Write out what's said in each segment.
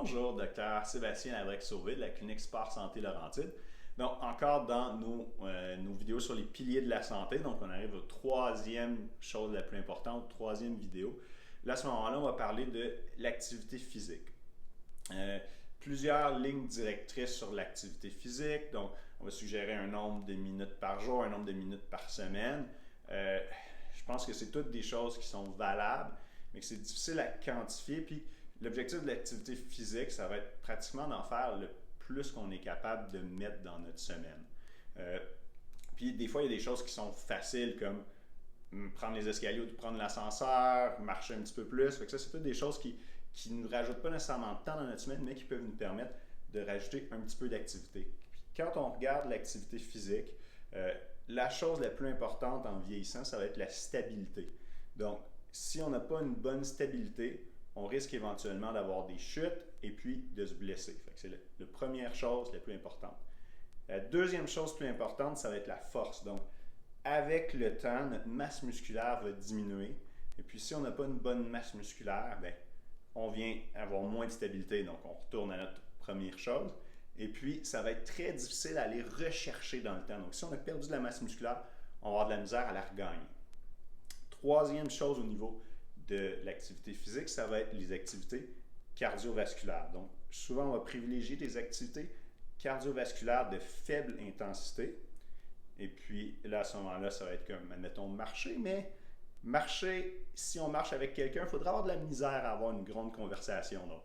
Bonjour, docteur Sébastien Labrec-Sauvé de la clinique Sport Santé Laurentide. Donc, encore dans nos vidéos sur les piliers de la santé. Donc, on arrive au troisième chose la plus importante, troisième vidéo. Là, à ce moment-là, on va parler de l'activité physique. Plusieurs lignes directrices sur l'activité physique. Donc, on va suggérer un nombre de minutes par jour, un nombre de minutes par semaine. Je pense que c'est toutes des choses qui sont valables, mais que c'est difficile à quantifier. Puis, l'objectif de l'activité physique, ça va être pratiquement d'en faire le plus qu'on est capable de mettre dans notre semaine. Puis des fois, il y a des choses qui sont faciles comme prendre les escaliers ou prendre l'ascenseur, marcher un petit peu plus. Fait que ça, c'est toutes des choses qui ne nous rajoutent pas nécessairement de temps dans notre semaine, mais qui peuvent nous permettre de rajouter un petit peu d'activité. Puis quand on regarde l'activité physique, la chose la plus importante en vieillissant, ça va être la stabilité. Donc, si on n'a pas une bonne stabilité, on risque éventuellement d'avoir des chutes et puis de se blesser. Fait que c'est la première chose la plus importante. La deuxième chose plus importante, ça va être la force. Donc, avec le temps, notre masse musculaire va diminuer. Et puis, si on n'a pas une bonne masse musculaire, bien, on vient avoir moins de stabilité. Donc, on retourne à notre première chose. Et puis, ça va être très difficile à aller rechercher dans le temps. Donc, si on a perdu de la masse musculaire, on va avoir de la misère à la regagner. Troisième chose au niveau de l'activité physique, ça va être les activités cardiovasculaires. Donc, souvent, on va privilégier des activités cardiovasculaires de faible intensité. Et puis, là, à ce moment-là, ça va être comme, admettons, marcher, mais marcher, si on marche avec quelqu'un, il faudra avoir de la misère à avoir une grande conversation. Donc,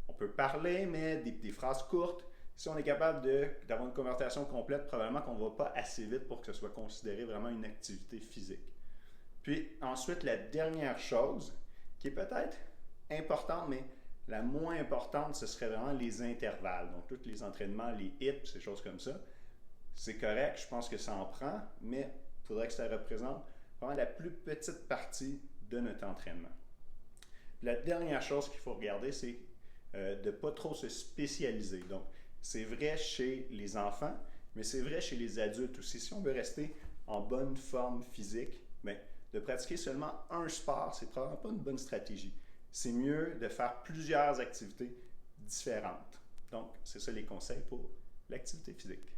on peut parler, mais des phrases courtes. Si on est capable d'avoir une conversation complète, probablement qu'on ne va pas assez vite pour que ce soit considéré vraiment une activité physique. Puis ensuite, la dernière chose, qui est peut-être importante, mais la moins importante, ce serait vraiment les intervalles. Donc, tous les entraînements, les hits, ces choses comme ça, c'est correct, je pense que ça en prend, mais il faudrait que ça représente vraiment la plus petite partie de notre entraînement. Puis la dernière chose qu'il faut regarder, c'est de ne pas trop se spécialiser. Donc, c'est vrai chez les enfants, mais c'est vrai chez les adultes aussi. Si on veut rester en bonne forme physique, bien, de pratiquer seulement un sport, c'est probablement pas une bonne stratégie. C'est mieux de faire plusieurs activités différentes. Donc, c'est ça les conseils pour l'activité physique.